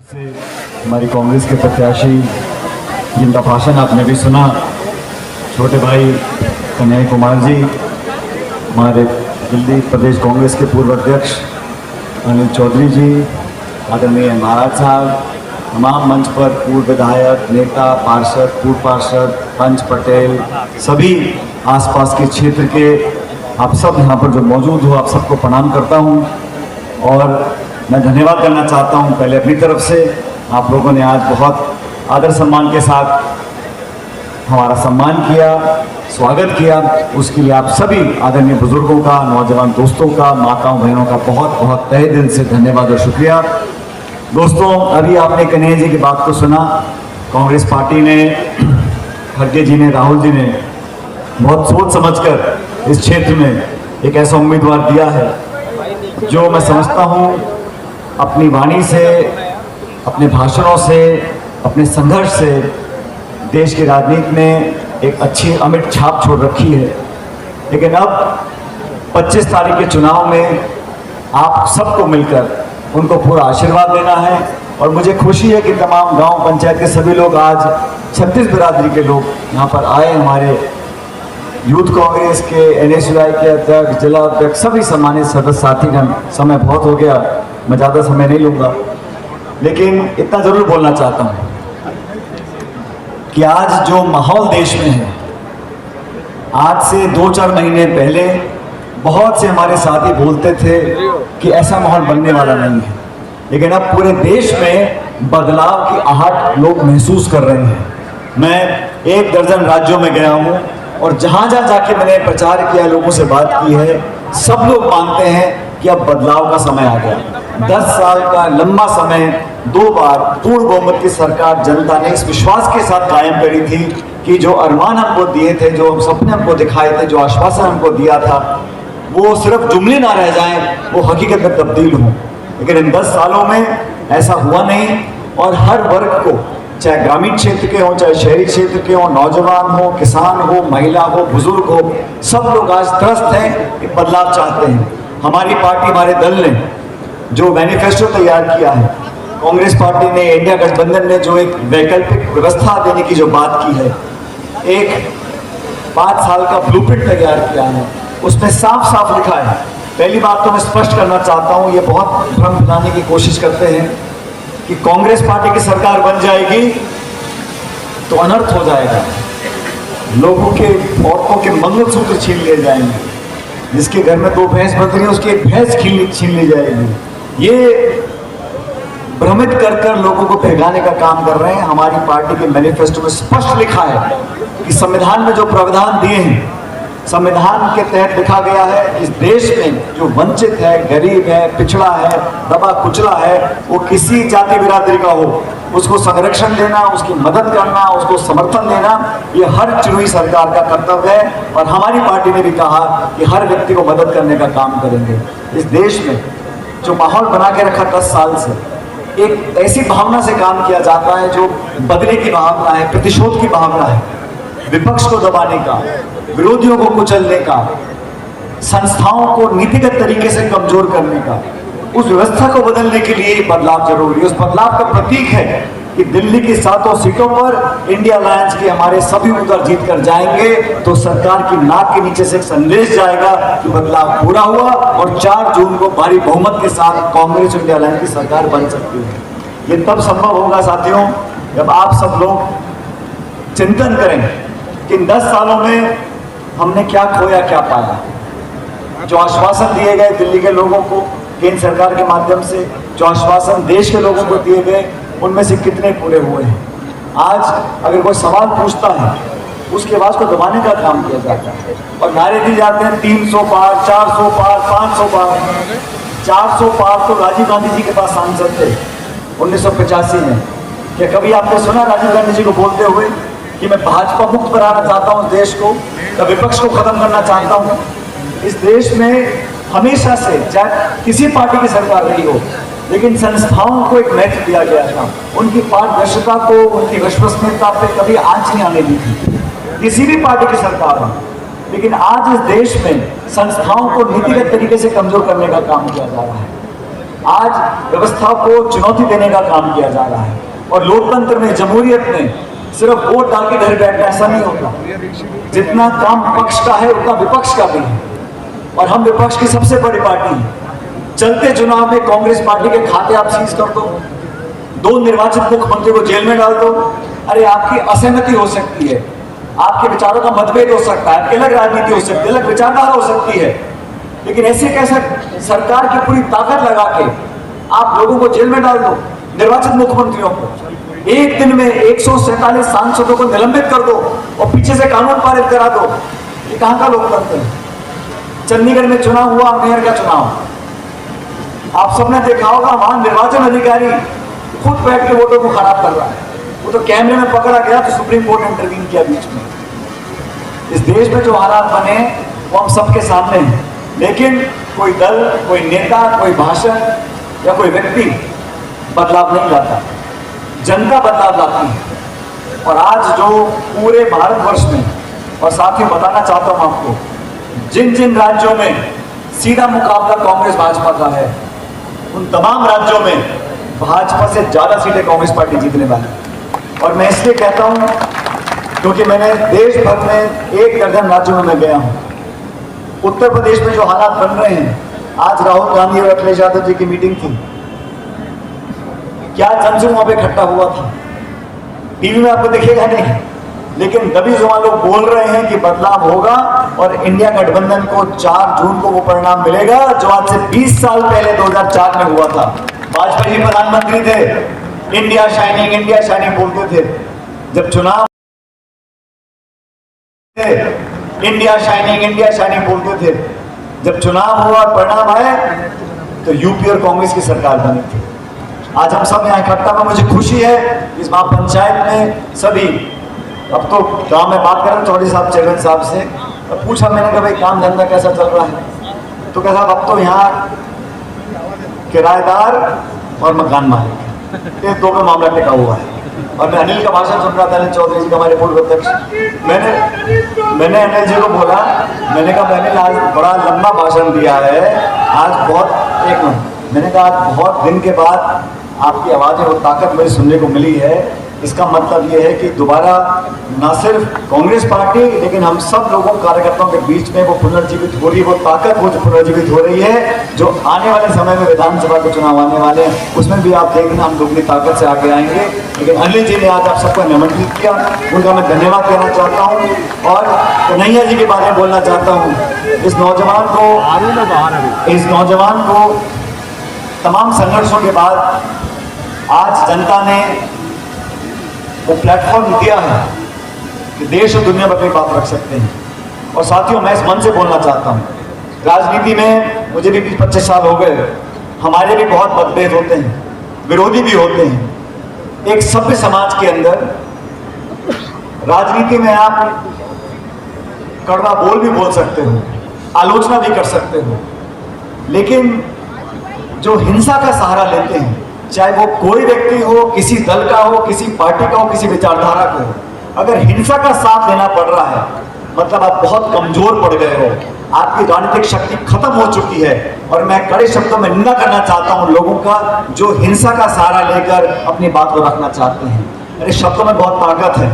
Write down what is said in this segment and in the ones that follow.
से हमारी कांग्रेस के प्रत्याशी जिनका भाषण आपने भी सुना, छोटे भाई कन्हैया कुमार जी, हमारे दिल्ली प्रदेश कांग्रेस के पूर्व अध्यक्ष अनिल चौधरी जी, आदरणीय महाराज साहब, तमाम मंच पर पूर्व विधायक, नेता, पार्षद, पूर्व पार्षद, पंच पटेल, सभी आसपास के क्षेत्र के आप सब यहाँ पर जो मौजूद हो, आप सबको प्रणाम करता हूँ और मैं धन्यवाद करना चाहता हूँ पहले अपनी तरफ से। आप लोगों ने आज बहुत आदर सम्मान के साथ हमारा सम्मान किया, स्वागत किया, उसके लिए आप सभी आदरणीय बुजुर्गों का, नौजवान दोस्तों का, माताओं बहनों का बहुत बहुत तहे दिल से धन्यवाद और शुक्रिया। दोस्तों, अभी आपने कन्हैया जी की बात को सुना। कांग्रेस पार्टी ने, खड़गे जी ने, राहुल जी ने बहुत सोच समझकर इस क्षेत्र में एक ऐसा उम्मीदवार दिया है जो मैं समझता हूँ अपनी वाणी से, अपने भाषणों से, अपने संघर्ष से देश की राजनीति में एक अच्छी अमिट छाप छोड़ रखी है। लेकिन अब 25 तारीख के चुनाव में आप सबको मिलकर उनको पूरा आशीर्वाद देना है और मुझे खुशी है कि तमाम गांव पंचायत के सभी लोग आज 36 बिरादरी के लोग यहाँ पर आए। हमारे यूथ कांग्रेस के, NSUI के अध्यक्ष, जिला अध्यक्ष, सभी सम्मानित सदस्य साथीगण, समय बहुत हो गया, मैं ज़्यादा समय नहीं लूँगा, लेकिन इतना ज़रूर बोलना चाहता हूँ कि आज जो माहौल देश में है, आज से 2-4 महीने पहले बहुत से हमारे साथी बोलते थे कि ऐसा माहौल बनने वाला नहीं है, लेकिन अब पूरे देश में बदलाव की आहट लोग महसूस कर रहे हैं। मैं 1 दर्जन राज्यों में गया हूँ और जहाँ जहाँ जाके मैंने प्रचार किया, लोगों से बात की है, सब लोग मानते हैं कि अब बदलाव का समय आ गया। 10 साल का लंबा समय, 2 बार पूर्ण बहुमत की सरकार जनता ने इस विश्वास के साथ कायम करी थी कि जो अरमान हमको दिए थे, जो सपने हमको दिखाए थे, जो आश्वासन हमको दिया था, वो सिर्फ जुमले ना रह जाएं, वो हकीकत में तब्दील हों। लेकिन इन 10 सालों में ऐसा हुआ नहीं और हर वर्ग को, चाहे ग्रामीण क्षेत्र के हों, चाहे शहरी क्षेत्र के हों, नौजवान हो, किसान हो, महिला हो, बुजुर्ग हो, सब लोग आज त्रस्त हैं कि बदलाव चाहते हैं। हमारी पार्टी, हमारे दल ने जो मैनिफेस्टो तैयार किया है, कांग्रेस पार्टी ने, इंडिया गठबंधन ने जो एक वैकल्पिक व्यवस्था देने की जो बात की है, एक 5 साल का ब्लूप्रिंट तैयार किया है, उसमें साफ साफ लिखा है। पहली बात तो मैं स्पष्ट करना चाहता हूँ, ये बहुत भ्रम फैलाने की कोशिश करते हैं कि कांग्रेस पार्टी की सरकार बन जाएगी तो अनर्थ हो जाएगा, लोगों के, औरतों के मंगलसूत्र छीन लिए जाएंगे, जिसके घर में 2 भैंस बंध रही है उसकी 1 भैंस छीन ली जाएगी। ये भ्रमित कर लोगों को भगाने का काम कर रहे हैं। हमारी पार्टी के मैनिफेस्टो में स्पष्ट लिखा है कि संविधान में जो प्रावधान दिए हैं, संविधान के तहत लिखा गया है इस देश में जो वंचित है, गरीब है, पिछड़ा है, दबा कुचला है, वो किसी जाति बिरादरी का हो, उसको संरक्षण देना, उसकी मदद करना, उसको समर्थन देना, ये हर चुनी सरकार का कर्तव्य है। और हमारी पार्टी ने भी कहा कि हर व्यक्ति को मदद करने का काम करेंगे। इस देश में जो माहौल बना के रखा 10 साल से, एक ऐसी भावना से काम किया जाता है जो बदले की भावना है, प्रतिशोध की भावना है, विपक्ष को दबाने का, विरोधियों को कुचलने का, संस्थाओं को नीतिगत तरीके से कमजोर करने का। उस व्यवस्था को बदलने के लिए बदलाव जरूरी है। उस बदलाव का प्रतीक है कि दिल्ली की 7 सीटों पर इंडिया अलायंस के हमारे सभी उम्मीदवार जीत कर जाएंगे तो सरकार की नाक के नीचे से एक संदेश जाएगा कि बदलाव पूरा हुआ और 4 जून को भारी बहुमत के साथ कांग्रेस इंडिया अलायंस की सरकार बन सकती है। ये तब संभव होगा साथियों जब आप सब लोग चिंतन करें कि इन 10 सालों में हमने क्या खोया, क्या पाया। जो आश्वासन दिए गए दिल्ली के लोगों को केंद्र सरकार के माध्यम से, जो आश्वासन देश के लोगों को दिए गए, उनमें से कितने पूरे हुए हैं। आज अगर कोई सवाल पूछता है, उसकी आवाज़ को दबाने का काम किया जाता है और नारे दिए जाते हैं 300 पार, 400 पार, 500 पार। 400 पार तो राजीव गांधी जी के पास सांसद थे 1985 में। क्या कभी आपने सुना राजीव गांधी जी को बोलते हुए कि मैं भाजपा मुक्त कराना चाहता हूँ देश को, या विपक्ष को खत्म करना चाहता हूँ? इस देश में हमेशा से, चाहे किसी पार्टी की सरकार रही हो, लेकिन संस्थाओं को एक महत्व दिया गया था, उनकी पारदर्शिता को, उनकी विश्वसनीयता पे कभी आंच नहीं आने दी थी, किसी भी पार्टी की सरकार हो। लेकिन आज इस देश में संस्थाओं को नीतिगत तरीके से कमजोर करने का काम किया जा रहा है। आज व्यवस्था को चुनौती देने का काम किया जा रहा है। और लोकतंत्र में, जमहूरियत में सिर्फ वोट डाल के घर बैठना ऐसा नहीं होता। जितना काम पक्ष का है उतना विपक्ष का भी है, और हम विपक्ष की सबसे बड़ी पार्टी है। चलते चुनाव में कांग्रेस पार्टी के खाते आप सीज कर दो, 2 निर्वाचित मुख्यमंत्री को जेल में डाल दो। अरे आपकी असहमति हो सकती है, आपके विचारों का मतभेद हो सकता है, आपकी अलग राजनीति हो सकती है, अलग विचारधारा हो सकती है, लेकिन ऐसे कैसा सरकार की पूरी ताकत लगा के आप लोगों को जेल में डाल दो, निर्वाचित मुख्यमंत्रियों को एक दिन में 147 सांसदों को निलंबित कर दो और पीछे से कानून पारित करा दो। ये कहां का लोकतंत्र है? चंडीगढ़ में चुनाव हुआ, मेयर का चुनाव, आप सबने देखा होगा, वहां निर्वाचन अधिकारी खुद बैठ के वोटों को खराब कर रहा है। वो तो कैमरे में पकड़ा गया तो सुप्रीम कोर्ट ने इंटरवीन किया बीच में। इस देश में जो हालात बने वो हम सबके सामने हैं, लेकिन कोई दल, कोई नेता, कोई भाषण या कोई व्यक्ति बदलाव नहीं लाता, जनता बदलाव लाती है। और आज जो पूरे भारतवर्ष में, और साथ ही बताना चाहता हूं आपको, जिन जिन राज्यों में सीधा मुकाबला कांग्रेस भाजपा का है, उन तमाम राज्यों में भाजपा से ज्यादा सीटें कांग्रेस पार्टी जीतने वाली है। और मैं इसलिए कहता हूं क्योंकि मैंने देश भर में 1 दर्जन राज्यों में मैं गया हूं। उत्तर प्रदेश में जो हालात बन रहे हैं, आज राहुल गांधी और अखिलेश यादव जी की मीटिंग थी, क्या जनसमूह वहां पे इकट्ठा हुआ था, टीवी में आपको दिखेगा नहीं, लेकिन दबी जुबान लोग बोल रहे हैं कि बदलाव होगा और इंडिया गठबंधन को 4 जून को वो परिणाम मिलेगा जो आज से 20 साल पहले 2004 में हुआ था। वाजपेयी जी प्रधानमंत्री थे, इंडिया शाइनिंग बोलते थे। जब चुनाव, इंडिया शाइनिंग बोलते थे। जब चुनाव हुआ और परिणाम आए तो यूपी और कांग्रेस की सरकार बनी थी। आज हम सब यहाँ इकट्ठा में, मुझे खुशी है इस महापंचायत में सभी, अब तो गांव में बात करें चौधरी साहब, चेयरमैन साहब से, और पूछा मैंने कि भाई काम धंधा कैसा चल रहा है, तो कहा अब तो यहाँ किराएदार और मकान मालिक, ये 2 का मामला टिका हुआ है। और मैं अनिल का भाषण सुन रहा था, अनिल चौधरी जी का, हमारे पूर्व अध्यक्ष, मैंने अनिल जी को बोला, मैंने कहा अनिल आज बड़ा लंबा भाषण दिया है, आज बहुत, एक मिनट, मैंने कहा आज बहुत दिन के बाद आपकी आवाज़ें और ताकत मुझे सुनने को मिली है। इसका मतलब ये है कि दोबारा न सिर्फ कांग्रेस पार्टी, लेकिन हम सब लोगों कार्यकर्ताओं के बीच में वो पुनर्जीवित हो रही है, वो ताकत वो पुनर्जीवित हो रही है, जो आने वाले समय में विधानसभा के चुनाव आने वाले हैं, उसमें भी आप देखना हम लोग अपनी ताकत से आगे आएंगे। लेकिन अनिल जी ने आज आप सबको निमंत्रित किया, उनका मैं धन्यवाद कहना चाहता हूँ। और कन्हैया जी के बारे में बोलना चाहता हूँ। इस नौजवान को तमाम संघर्षों के बाद आज जनता ने वो प्लेटफॉर्म दिया है कि देश और दुनिया में अपनी बात रख सकते हैं। और साथियों, मैं इस मन से बोलना चाहता हूँ, राजनीति में मुझे भी 20-25 साल हो गए, हमारे भी बहुत मतभेद होते हैं, विरोधी भी होते हैं। एक सभ्य समाज के अंदर राजनीति में आप कड़वा बोल भी बोल सकते हो, आलोचना भी कर सकते हो, लेकिन जो हिंसा का सहारा लेते हैं, चाहे वो कोई व्यक्ति हो, किसी दल का हो, किसी पार्टी का हो, किसी विचारधारा को हो, अगर हिंसा का साथ लेना पड़ रहा है मतलब आप बहुत कमजोर पड़ गए हो, आपकी राजनीतिक शक्ति खत्म हो चुकी है। और मैं कड़े शब्दों में निंदा करना चाहता हूं लोगों का जो हिंसा का सहारा लेकर अपनी बात को रखना चाहते हैं। मेरे शब्दों में बहुत ताकत है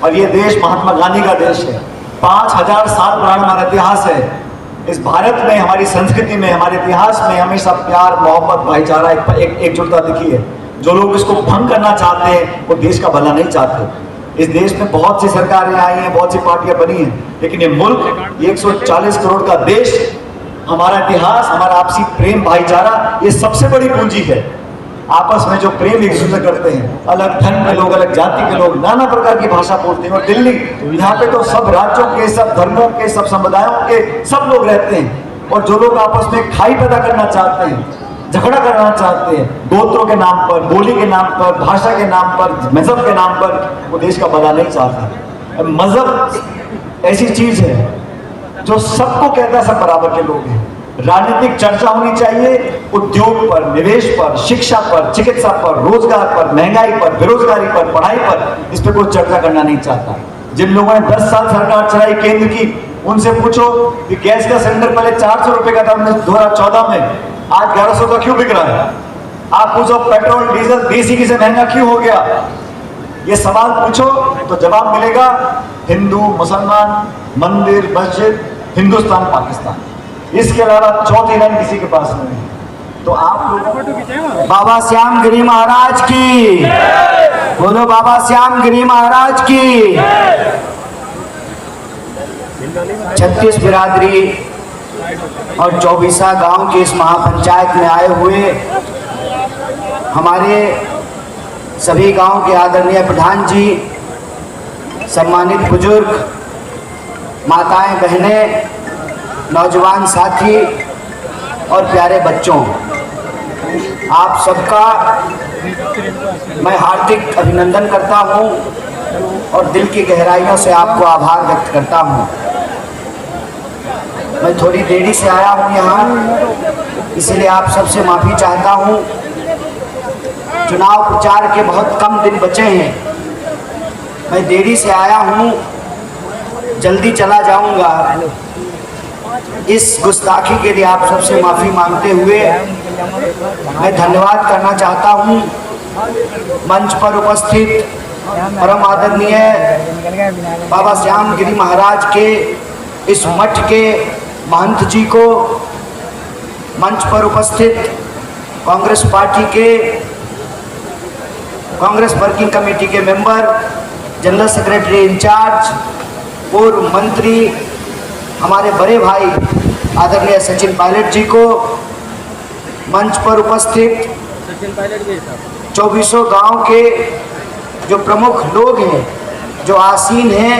और ये देश महात्मा गांधी का देश है, 5000 साल पुराना हमारा इतिहास है। इस भारत में, हमारी संस्कृति में, हमारे इतिहास में हमेशा प्यार, मोहब्बत, भाईचारा, एकजुटता दिखी है। जो लोग इसको भंग करना चाहते हैं वो देश का भला नहीं चाहते। इस देश में बहुत सी सरकारें आई हैं, बहुत सी पार्टियां बनी हैं, लेकिन ये मुल्क 140 करोड़ का देश, हमारा इतिहास, हमारा आपसी प्रेम, भाईचारा, ये सबसे बड़ी पूंजी है। आपस में जो प्रेम एक दूसरे करते हैं, अलग धर्म के लोग, अलग जाति के लोग, नाना प्रकार की भाषा बोलते हैं। और दिल्ली, यहाँ पे तो सब राज्यों के, सब धर्मों के, सब समुदायों के सब लोग रहते हैं। और जो लोग आपस में खाई पैदा करना चाहते हैं, झगड़ा करना चाहते हैं, गोत्रों के नाम पर, बोली के नाम पर, भाषा के नाम पर, मजहब के नाम पर, वो देश का भला नहीं चाहता। मजहब ऐसी चीज है जो सबको कहता है सब बराबर के लोग हैं। राजनीतिक चर्चा होनी चाहिए उद्योग पर, निवेश पर, शिक्षा पर, चिकित्सा पर, रोजगार पर, महंगाई पर, बेरोजगारी पर, पढ़ाई पर, इस पर कोई चर्चा करना नहीं चाहता। जिन लोगों ने 10 साल सरकार चलाई केंद्र की, उनसे पूछो कि गैस का सिलेंडर पहले 400 रुपए का था 2014 में, आज 1100 का क्यों बिक रहा है? आप पूछो पेट्रोल डीजल 20 से महंगा क्यों हो गया, ये सवाल पूछो तो जवाब मिलेगा हिंदू मुसलमान, मंदिर मस्जिद, हिंदुस्तान पाकिस्तान, इसके अलावा चौथी लाइन किसी के पास नहीं है। तो आप लोग बाबा श्याम गिरी महाराज की बोलो, बाबा श्याम गिरी महाराज की। 36 बिरादरी और 24 गांव के इस महापंचायत में आए हुए हमारे सभी गांव के आदरणीय प्रधान जी, सम्मानित बुजुर्ग, माताएं बहनें, नौजवान साथी और प्यारे बच्चों, आप सबका मैं हार्दिक अभिनंदन करता हूं और दिल की गहराइयों से आपको आभार व्यक्त करता हूं। मैं थोड़ी देरी से आया हूं यहाँ, इसलिए आप सबसे माफ़ी चाहता हूं। चुनाव प्रचार के बहुत कम दिन बचे हैं, मैं देरी से आया हूं, जल्दी चला जाऊंगा। इस गुस्ताखी के लिए आप सबसे माफ़ी मांगते हुए मैं धन्यवाद करना चाहता हूं मंच पर उपस्थित परम आदरणीय बाबा श्याम गिरी महाराज के इस मठ के महंत जी को, मंच पर उपस्थित कांग्रेस पार्टी के कांग्रेस वर्किंग कमेटी के मेंबर, जनरल सेक्रेटरी इंचार्ज, पूर्व मंत्री हमारे बड़े भाई आदरणीय सचिन पायलट जी को, मंच पर उपस्थित 24 गांव के जो प्रमुख लोग हैं, जो आसीन हैं,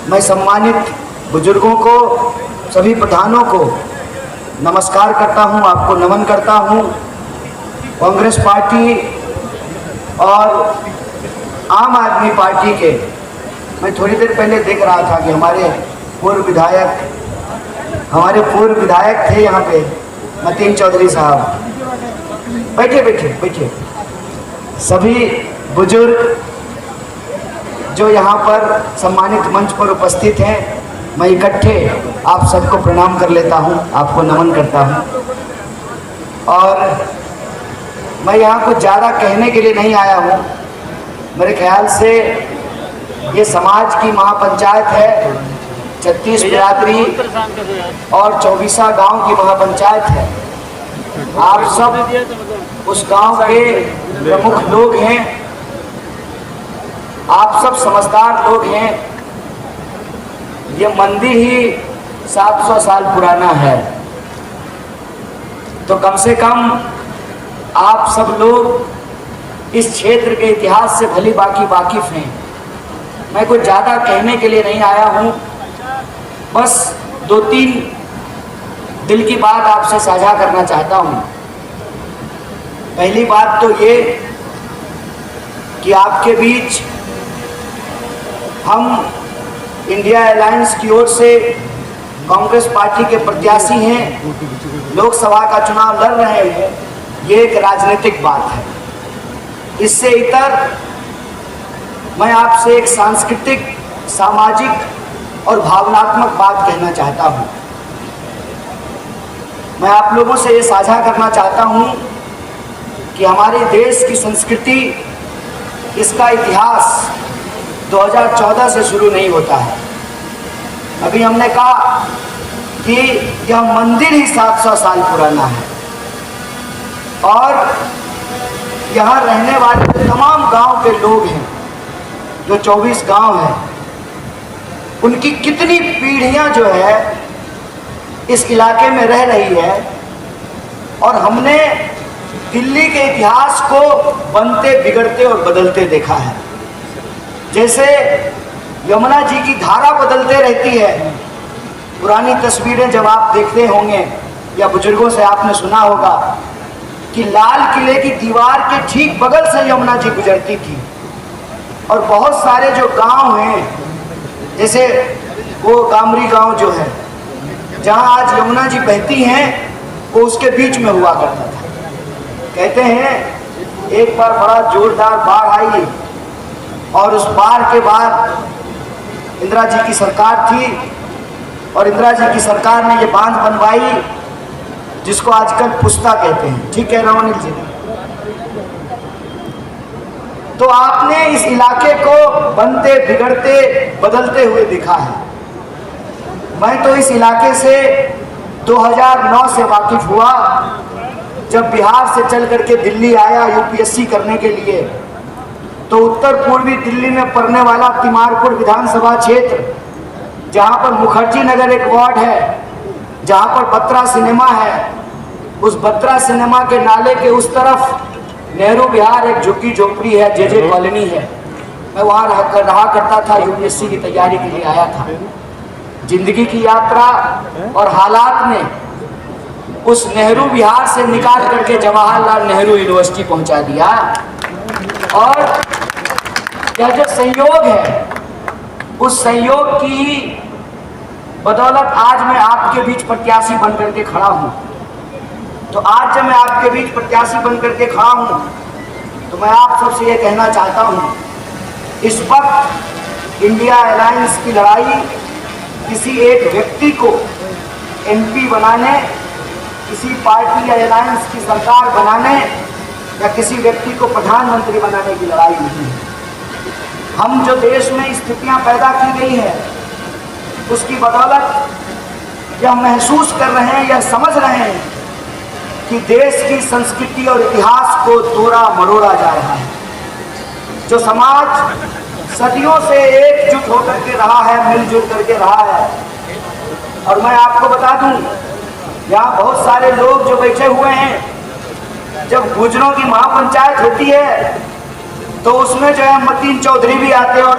मैं सम्मानित बुजुर्गों को, सभी प्रधानों को नमस्कार करता हूं, आपको नमन करता हूं। कांग्रेस पार्टी और आम आदमी पार्टी के, मैं थोड़ी देर पहले देख रहा था कि हमारे पूर्व विधायक थे यहाँ पे, मतीन चौधरी साहब, बैठे बैठे बैठे, सभी बुजुर्ग जो यहाँ पर सम्मानित मंच पर उपस्थित हैं, मैं इकट्ठे आप सबको प्रणाम कर लेता हूँ, आपको नमन करता हूँ। और मैं यहाँ कुछ ज़्यादा कहने के लिए नहीं आया हूँ, मेरे ख्याल से ये समाज की महापंचायत है, 36 बिरादरी और 24 गांव की महापंचायत है। आप सब उस गांव के प्रमुख लोग हैं, आप सब समझदार लोग हैं। ये मंदिर ही 700 साल पुराना है, तो कम से कम आप सब लोग इस क्षेत्र के इतिहास से भली बाकी वाकिफ हैं। मैं कुछ ज़्यादा कहने के लिए नहीं आया हूँ, बस 2-3 दिल की बात आपसे साझा करना चाहता हूँ। पहली बात तो ये कि आपके बीच हम इंडिया अलायंस की ओर से कांग्रेस पार्टी के प्रत्याशी हैं, लोकसभा का चुनाव लड़ रहे हैं, ये एक राजनीतिक बात है। इससे इतर मैं आपसे एक सांस्कृतिक, सामाजिक और भावनात्मक बात कहना चाहता हूँ। मैं आप लोगों से ये साझा करना चाहता हूँ कि हमारे देश की संस्कृति, इसका इतिहास 2014 से शुरू नहीं होता है। अभी हमने कहा कि यह मंदिर ही 700 साल पुराना है और यहाँ रहने वाले तमाम गांव के लोग हैं, जो 24 गांव हैं, उनकी कितनी पीढ़ियां जो है इस इलाके में रह रही है। और हमने दिल्ली के इतिहास को बनते, बिगड़ते और बदलते देखा है। जैसे यमुना जी की धारा बदलते रहती है। पुरानी तस्वीरें जब आप देखते होंगे या बुजुर्गों से आपने सुना होगा कि लाल किले की दीवार के ठीक बगल से यमुना जी गुजरती थी। और बहुत सारे जो गांव हैं, जैसे वो गामरी गांव जो है, जहां आज यमुना जी बहती हैं, वो उसके बीच में हुआ करता था। कहते हैं एक बार बड़ा जोरदार बाढ़ आई और उस बाढ़ के बाद इंदिरा जी की सरकार थी और इंदिरा जी की सरकार ने ये बांध बनवाई, जिसको आजकल पुस्ता कहते हैं। ठीक कह रहा हूं अनिल जी? तो आपने इस इलाके को बनते बिगड़ते बदलते हुए देखा है। मैं तो इस इलाके से 2009 से वाकिफ हुआ, जब बिहार से चल करके दिल्ली आया यूपीएससी करने के लिए। तो उत्तर पूर्वी दिल्ली में पड़ने वाला तिमारपुर विधानसभा क्षेत्र, जहां पर मुखर्जी नगर एक वार्ड है, जहां पर बत्रा सिनेमा है, उस बत्रा सिनेमा के नाले के उस तरफ नेहरू विहार एक झुग्गी झोपड़ी है, जेजे कॉलोनी है। मैं वहाँ रहा करता था, यूपीएससी की तैयारी के लिए आया था। जिंदगी की यात्रा और हालात ने उस नेहरू विहार से निकाल करके जवाहरलाल नेहरू यूनिवर्सिटी पहुंचा दिया। और यह जो संयोग है, उस संयोग की बदौलत आज मैं आपके बीच प्रत्याशी बनकर के खड़ा हूं। तो आज जब मैं आपके बीच प्रत्याशी बनकर के खड़ा हूं, तो मैं आप सबसे ये कहना चाहता हूं, इस वक्त इंडिया अलायंस की लड़ाई किसी एक व्यक्ति को एमपी बनाने, किसी पार्टी या अलायंस की सरकार बनाने या किसी व्यक्ति को प्रधानमंत्री बनाने की लड़ाई नहीं है। हम जो देश में स्थितियां पैदा की गई है, उसकी बदौलत यह महसूस कर रहे हैं, यह समझ रहे हैं कि देश की संस्कृति और इतिहास को तोड़ा मरोड़ा जा रहा है। जो समाज सदियों से एकजुट होकर के रहा है, मिलजुल करके रहा है। और मैं आपको बता दूं, यहाँ बहुत सारे लोग जो बैठे हुए हैं, जब गुजरों की महापंचायत होती है तो उसमें जो है मतीन चौधरी भी आते हैं और